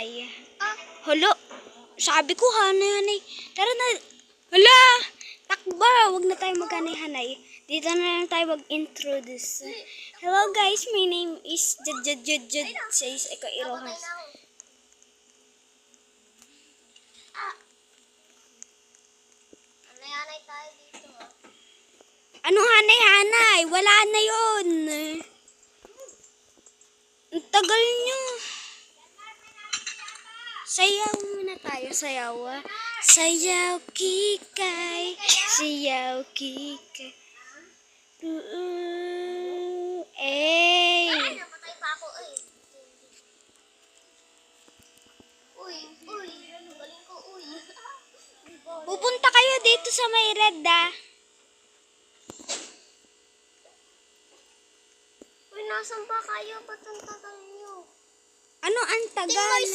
hanay. Hala, sabi ko hanay. Tara na. Hala, takba. Huwag na tayo maghanay-hanay. Dito na lang tayo mag-introduce. Hello guys, my name is Jud says Eko Irohas. Hanay tayo dito. Anong hanay-hanay? Wala na yun. Ang tagal nyo. Sayaw muna tayo, sayaw. Sayaw kikay, sayaw kikay. Ay, napatay pa ako eh. Uy. Galing ko, uy. Pupunta kayo dito sa may red Uy, nasan ba kayo? Ba't ang tagal nyo? Ano ang tagal?